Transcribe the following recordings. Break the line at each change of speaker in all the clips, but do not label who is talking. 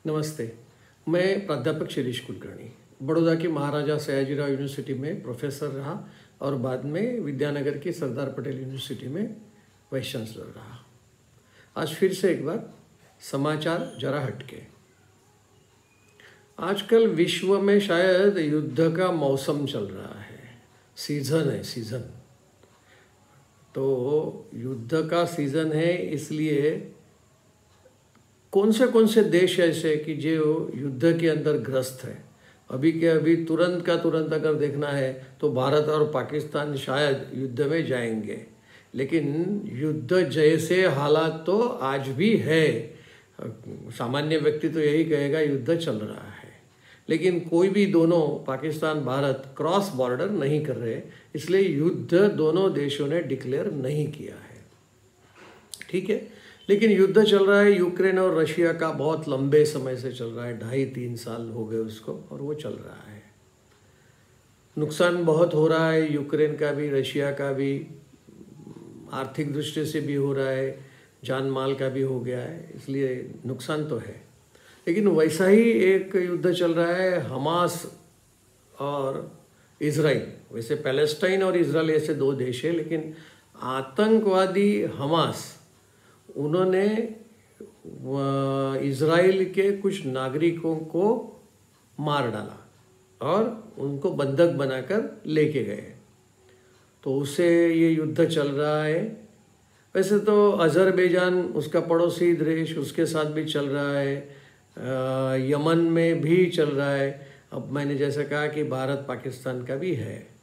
नमस्ते। मैं प्राध्यापक शिरीष कुलकर्णी बड़ौदा की महाराजा सयाजीराव यूनिवर्सिटी में प्रोफेसर रहा और बाद में विद्यानगर की सरदार पटेल यूनिवर्सिटी में वाइस चांसलर रहा। आज फिर से एक बार समाचार जरा हटके। आजकल विश्व में शायद युद्ध का मौसम चल रहा है, सीज़न है सीज़न। तो युद्ध का सीज़न है, इसलिए कौन से देश ऐसे कि जो युद्ध के अंदर ग्रस्त है। अभी के अभी तुरंत का तुरंत अगर देखना है तो भारत और पाकिस्तान शायद युद्ध में जाएंगे, लेकिन युद्ध जैसे हालात तो आज भी है। सामान्य व्यक्ति तो यही कहेगा युद्ध चल रहा है, लेकिन कोई भी दोनों पाकिस्तान भारत क्रॉस बॉर्डर नहीं कर रहे, इसलिए युद्ध दोनों देशों ने डिक्लेयर नहीं किया है। ठीक है, लेकिन युद्ध चल रहा है यूक्रेन और रशिया का, बहुत लंबे समय से चल रहा है, 2.5-3 साल हो गए उसको, और वो चल रहा है। नुकसान बहुत हो रहा है, यूक्रेन का भी रशिया का भी, आर्थिक दृष्टि से भी हो रहा है, जान माल का भी हो गया है, इसलिए नुकसान तो है। लेकिन वैसा ही एक युद्ध चल रहा है हमास और इजराइल। वैसे पैलेस्टाइन और इजराइल ऐसे दो देश है, लेकिन आतंकवादी हमास, उन्होंने इजराइल के कुछ नागरिकों को मार डाला और उनको बंधक बनाकर लेके गए। तो उससे ये युद्ध चल रहा है। वैसे तो अजरबैजान उसका पड़ोसी देश, उसके साथ भी चल रहा है, यमन में भी चल रहा है। अब मैंने जैसा कहा कि भारत पाकिस्तान का भी है।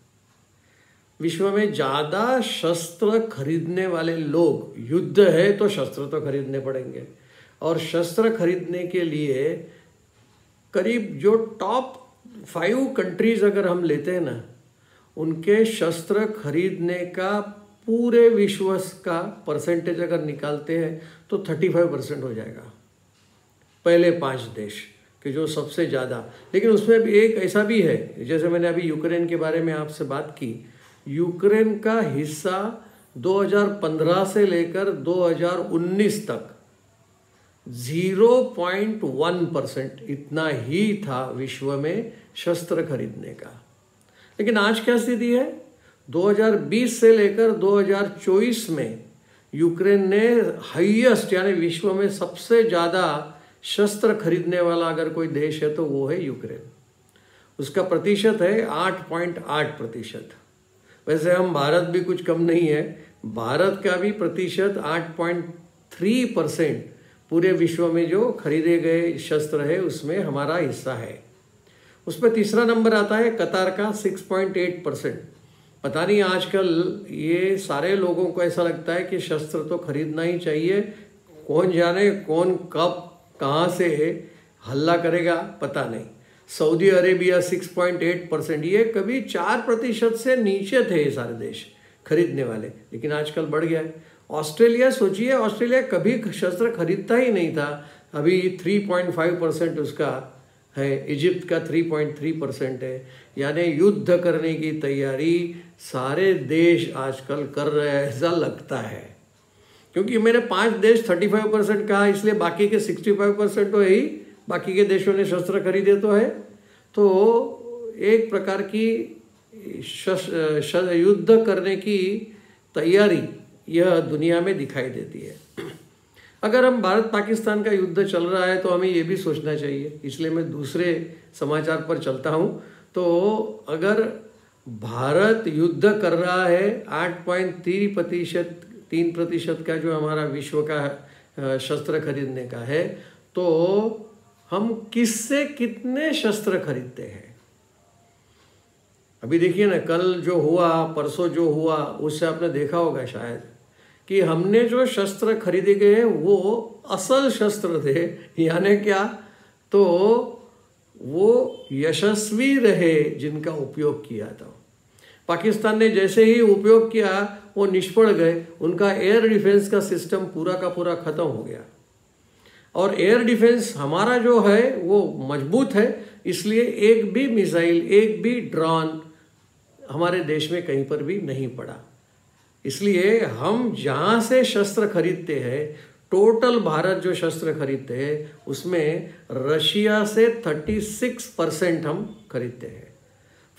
विश्व में ज़्यादा शस्त्र खरीदने वाले लोग, युद्ध है तो शस्त्र तो खरीदने पड़ेंगे, और शस्त्र खरीदने के लिए करीब जो टॉप 5 कंट्रीज अगर हम लेते हैं ना, उनके शस्त्र खरीदने का पूरे विश्व का परसेंटेज अगर निकालते हैं तो 35% हो जाएगा, पहले 5 देश कि जो सबसे ज़्यादा। लेकिन उसमें भी एक ऐसा भी है, जैसे मैंने अभी यूक्रेन के बारे में आपसे बात की, यूक्रेन का हिस्सा 2015 से लेकर 2019 तक 0.1% इतना ही था विश्व में शस्त्र खरीदने का। लेकिन आज क्या स्थिति है? 2020 से लेकर 2024 में यूक्रेन ने हाईएस्ट, यानी विश्व में सबसे ज़्यादा शस्त्र खरीदने वाला अगर कोई देश है तो वो है यूक्रेन। उसका प्रतिशत है 8.8%। वैसे हम भारत भी कुछ कम नहीं है, भारत का भी प्रतिशत 8.3% पूरे विश्व में जो खरीदे गए शस्त्र है उसमें हमारा हिस्सा है। उसमें तीसरा नंबर आता है कतार का 6.8%। पता नहीं आजकल ये सारे लोगों को ऐसा लगता है कि शस्त्र तो खरीदना ही चाहिए, कौन जाने कौन कब कहाँ से हल्ला करेगा पता नहीं। सऊदी अरेबिया 6.8%, ये कभी 4% से नीचे थे ये सारे देश खरीदने वाले, लेकिन आजकल बढ़ गया है। ऑस्ट्रेलिया सोचिए, ऑस्ट्रेलिया कभी शस्त्र खरीदता ही नहीं था, अभी 3.5% उसका है। इजिप्ट का 3.3% है। यानी युद्ध करने की तैयारी सारे देश आजकल कर रहे हैं ऐसा लगता है। क्योंकि मैंने 5 देश 35% कहा, इसलिए बाकी के 65% तो यही, बाकी के देशों ने शस्त्र खरीदे तो है। तो एक प्रकार की युद्ध करने की तैयारी यह दुनिया में दिखाई देती है। अगर हम भारत पाकिस्तान का युद्ध चल रहा है तो हमें ये भी सोचना चाहिए, इसलिए मैं दूसरे समाचार पर चलता हूँ। तो अगर भारत युद्ध कर रहा है 8.3% का जो हमारा विश्व का शस्त्र खरीदने का है, तो हम किससे कितने शस्त्र खरीदते हैं? अभी देखिए ना, कल जो हुआ, परसों जो हुआ, उससे आपने देखा होगा शायद कि हमने जो शस्त्र खरीदे गए वो असल शस्त्र थे। यानी क्या? तो वो यशस्वी रहे जिनका उपयोग किया था। पाकिस्तान ने जैसे ही उपयोग किया वो निष्फल गए, उनका एयर डिफेंस का सिस्टम पूरा का पूरा खत्म हो गया। और एयर डिफेंस हमारा जो है वो मजबूत है, इसलिए एक भी मिसाइल, एक भी ड्रोन हमारे देश में कहीं पर भी नहीं पड़ा। इसलिए हम जहाँ से शस्त्र खरीदते हैं टोटल भारत जो शस्त्र खरीदते हैं उसमें रशिया से 36% हम खरीदते हैं,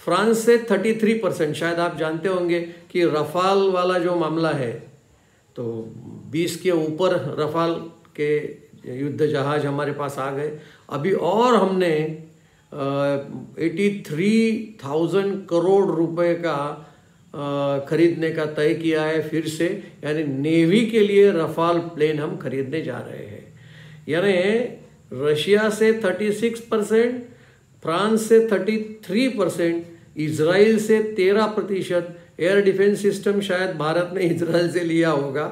फ्रांस से 33%। शायद आप जानते होंगे कि रफाल वाला जो मामला है तो 20 के ऊपर रफाल के युद्ध जहाज हमारे पास आ गए अभी, और हमने 83,000 करोड़ रुपए का खरीदने का तय किया है फिर से, यानी नेवी के लिए रफाल प्लेन हम खरीदने जा रहे हैं। यानी रशिया से 36%, फ्रांस से 33%, इजराइल से 13%। एयर डिफेंस सिस्टम शायद भारत ने इजराइल से लिया होगा,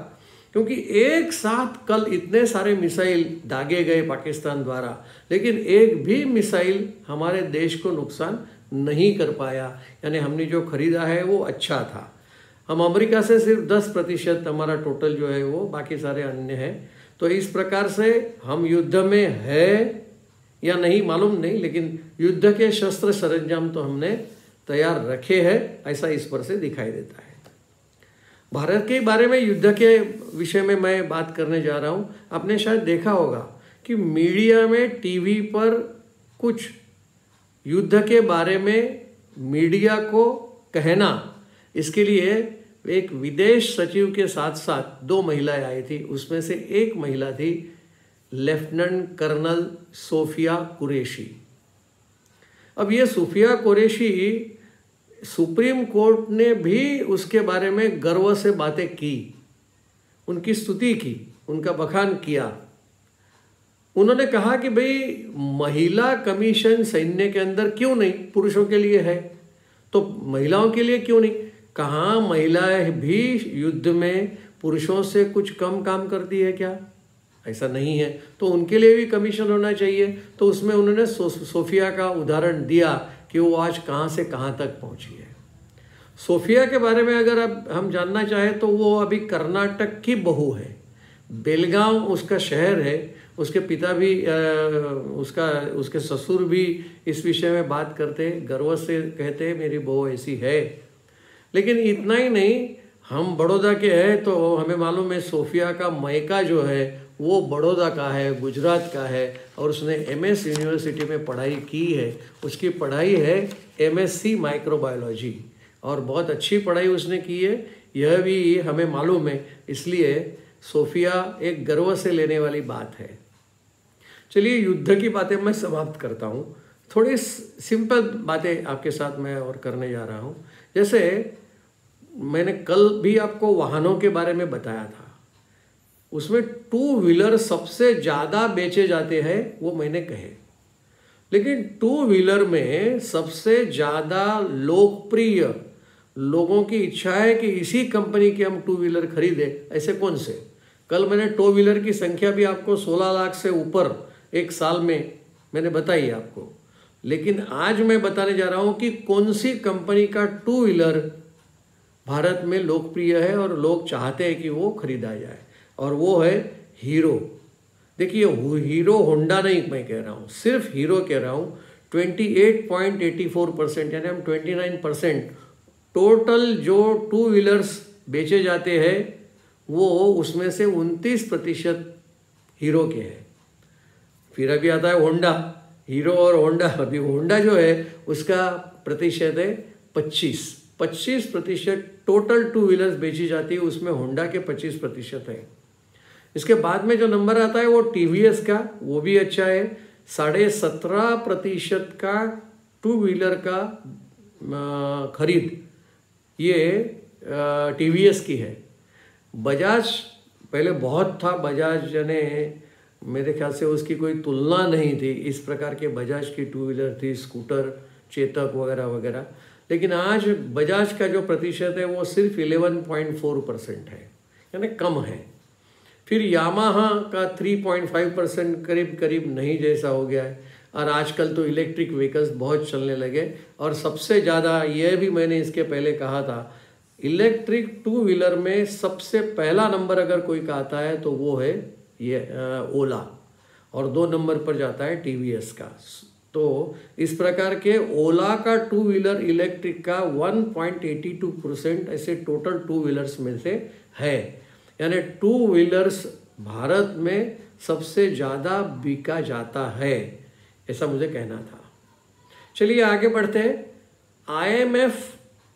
क्योंकि एक साथ कल इतने सारे मिसाइल दागे गए पाकिस्तान द्वारा, लेकिन एक भी मिसाइल हमारे देश को नुकसान नहीं कर पाया। यानी हमने जो खरीदा है वो अच्छा था। हम अमेरिका से सिर्फ 10% हमारा टोटल जो है वो, बाकी सारे अन्य है। तो इस प्रकार से हम युद्ध में है या नहीं मालूम नहीं, लेकिन युद्ध के शस्त्र सरंजाम तो हमने तैयार रखे हैं, ऐसा इस पर से दिखाई देता है। भारत के बारे में युद्ध के विषय में मैं बात करने जा रहा हूँ। आपने शायद देखा होगा कि मीडिया में, टीवी पर कुछ युद्ध के बारे में मीडिया को कहना, इसके लिए एक विदेश सचिव के साथ साथ 2 महिलाएं आई थी। उसमें से एक महिला थी लेफ्टिनेंट कर्नल सोफिया कुरैशी। अब ये सोफिया कुरैशी, सुप्रीम कोर्ट ने भी उसके बारे में गर्व से बातें की, उनकी स्तुति की, उनका बखान किया। उन्होंने कहा कि भाई महिला कमीशन सैन्य के अंदर क्यों नहीं, पुरुषों के लिए है तो महिलाओं के लिए क्यों नहीं। कहाँ महिलाएं भी युद्ध में पुरुषों से कुछ कम काम करती है क्या? ऐसा नहीं है, तो उनके लिए भी कमीशन होना चाहिए। तो उसमें उन्होंने सोफिया का उदाहरण दिया कि वो आज कहाँ से कहाँ तक पहुँची है। सोफिया के बारे में अगर अब हम जानना चाहें तो वो अभी कर्नाटक की बहू है। बेलगांव उसका शहर है। उसके पिता भी उसके ससुर भी इस विषय में बात करते, गर्व से कहते मेरी बहू ऐसी है। लेकिन इतना ही नहीं, हम बड़ौदा के हैं तो हमें मालूम है सोफिया का मायका जो है वो बड़ौदा का है, गुजरात का है, और उसने MS यूनिवर्सिटी में पढ़ाई की है। उसकी पढ़ाई है MSc माइक्रोबायोलॉजी, और बहुत अच्छी पढ़ाई उसने की है, यह भी हमें मालूम है। इसलिए सोफिया एक गर्व से लेने वाली बात है। चलिए युद्ध की बातें मैं समाप्त करता हूँ। थोड़ी सिंपल बातें आपके साथ मैं और करने जा रहा हूँ। जैसे मैंने कल भी आपको वाहनों के बारे में बताया था, उसमें 2 व्हीलर सबसे ज़्यादा बेचे जाते हैं वो मैंने कहे। लेकिन 2 व्हीलर में सबसे ज़्यादा लोकप्रिय, लोगों की इच्छा है कि इसी कंपनी के हम 2 व्हीलर खरीदें, ऐसे कौन से? कल मैंने 2 व्हीलर की संख्या भी आपको 16 लाख से ऊपर एक साल में मैंने बताई आपको। लेकिन आज मैं बताने जा रहा हूँ कि कौन सी कंपनी का 2 व्हीलर भारत में लोकप्रिय है और लोग चाहते हैं कि वो खरीदा जाए, और वो है हीरो। देखिए हीरो, होंडा नहीं मैं कह रहा हूँ, सिर्फ हीरो कह रहा हूँ। 28.84%, यानी हम 29% टोटल जो 2 व्हीलर्स बेचे जाते हैं वो उसमें से 29% हीरो के हैं। फिर अभी आता है होंडा, हीरो और होंडा। अभी होंडा जो है उसका प्रतिशत है 25% टोटल 2 व्हीलर्स बेची जाती है, उसमें होंडा के 25% है। इसके बाद में जो नंबर आता है वो TVS का, वो भी अच्छा है। 17.5% का 2 व्हीलर का खरीद ये TVS की है। बजाज पहले बहुत था, बजाज ने मेरे ख्याल से उसकी कोई तुलना नहीं थी। इस प्रकार के बजाज की 2 व्हीलर थी, स्कूटर, चेतक वगैरह वगैरह। लेकिन आज बजाज का जो प्रतिशत है वो सिर्फ 11.4% है, यानी कम है। फिर यामाहा का 3.5% करीब करीब नहीं जैसा हो गया है। और आजकल तो इलेक्ट्रिक व्हीकल्स बहुत चलने लगे, और सबसे ज़्यादा यह भी मैंने इसके पहले कहा था, इलेक्ट्रिक 2 व्हीलर में सबसे पहला नंबर अगर कोई का आता है तो वो है ये ओला, और 2 नंबर पर जाता है TVS का। तो इस प्रकार के ओला का 2 व्हीलर इलेक्ट्रिक का 1.82% ऐसे टोटल 2 व्हीलर्स में से है। यानी 2 व्हीलर्स भारत में सबसे ज़्यादा बिका जाता है, ऐसा मुझे कहना था। चलिए आगे बढ़ते हैं। IMF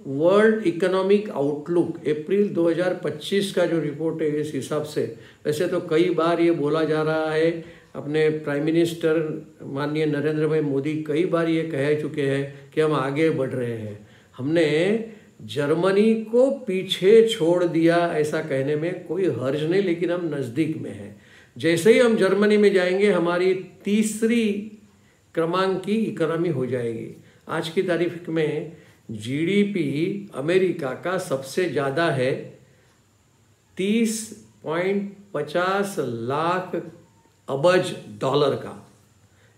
वर्ल्ड इकोनॉमिक आउटलुक अप्रैल 2025 का जो रिपोर्ट है, इस हिसाब से वैसे तो कई बार ये बोला जा रहा है, अपने प्राइम मिनिस्टर माननीय नरेंद्र भाई मोदी कई बार ये कह चुके हैं कि हम आगे बढ़ रहे हैं, हमने जर्मनी को पीछे छोड़ दिया, ऐसा कहने में कोई हर्ज नहीं, लेकिन हम नज़दीक में हैं। जैसे ही हम जर्मनी में जाएंगे हमारी तीसरी क्रमांक की इकोनॉमी हो जाएगी। आज की तारीख में GDP अमेरिका का सबसे ज़्यादा है, 30.50 लाख अबज डॉलर का।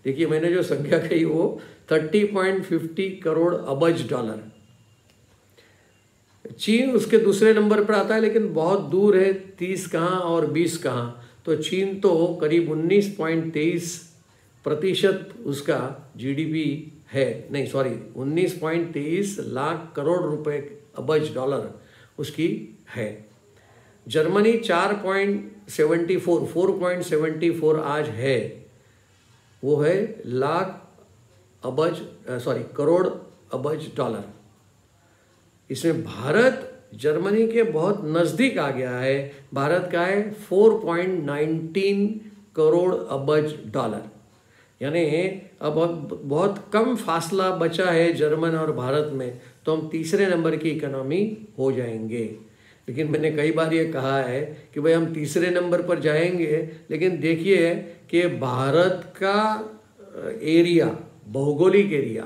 देखिए मैंने जो संख्या कही वो 30.50 करोड़ अबज डॉलर। चीन उसके दूसरे नंबर पर आता है, लेकिन बहुत दूर है, 30 कहाँ और 20 कहाँ। तो चीन तो करीब 19.23% उसका GDP है, नहीं सॉरी 19.23 लाख करोड़ रुपए अबज डॉलर उसकी है। जर्मनी 4.74 आज है, वो है करोड़ अबज डॉलर। इसमें भारत जर्मनी के बहुत नज़दीक आ गया है। भारत का है 4.19 करोड़ अबज डॉलर, यानी अब बहुत कम फासला बचा है जर्मन और भारत में, तो हम तीसरे नंबर की इकोनॉमी हो जाएंगे। लेकिन मैंने कई बार ये कहा है कि भाई हम तीसरे नंबर पर जाएंगे, लेकिन देखिए कि भारत का एरिया, भौगोलिक एरिया,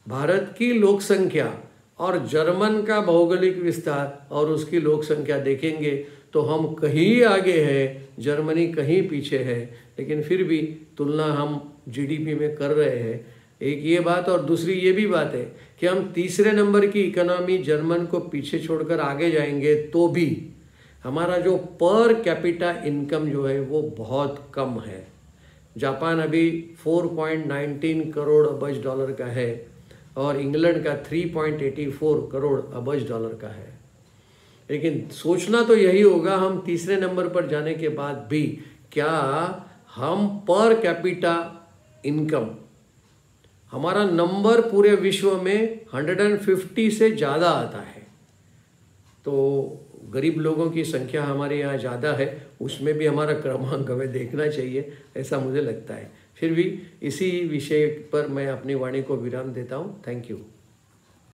भारत की लोक संख्या और जर्मन का भौगोलिक विस्तार और उसकी लोक संख्या देखेंगे तो हम कहीं आगे हैं, जर्मनी कहीं पीछे है, लेकिन फिर भी तुलना हम GDP में कर रहे हैं। एक ये बात, और दूसरी ये भी बात है कि हम तीसरे नंबर की इकोनॉमी जर्मन को पीछे छोड़कर आगे जाएंगे तो भी हमारा जो पर कैपिटा इनकम जो है वो बहुत कम है। जापान अभी 4.19 करोड़ अबज डॉलर का है और इंग्लैंड का 3.84 करोड़ अबज डॉलर का है। लेकिन सोचना तो यही होगा, हम तीसरे नंबर पर जाने के बाद भी क्या हम पर कैपिटा इनकम, हमारा नंबर पूरे विश्व में 150 से ज़्यादा आता है। तो गरीब लोगों की संख्या हमारे यहाँ ज़्यादा है, उसमें भी हमारा क्रमांक हमें देखना चाहिए, ऐसा मुझे लगता है। फिर भी इसी विषय पर मैं अपनी वाणी को विराम देता हूँ। Thank you.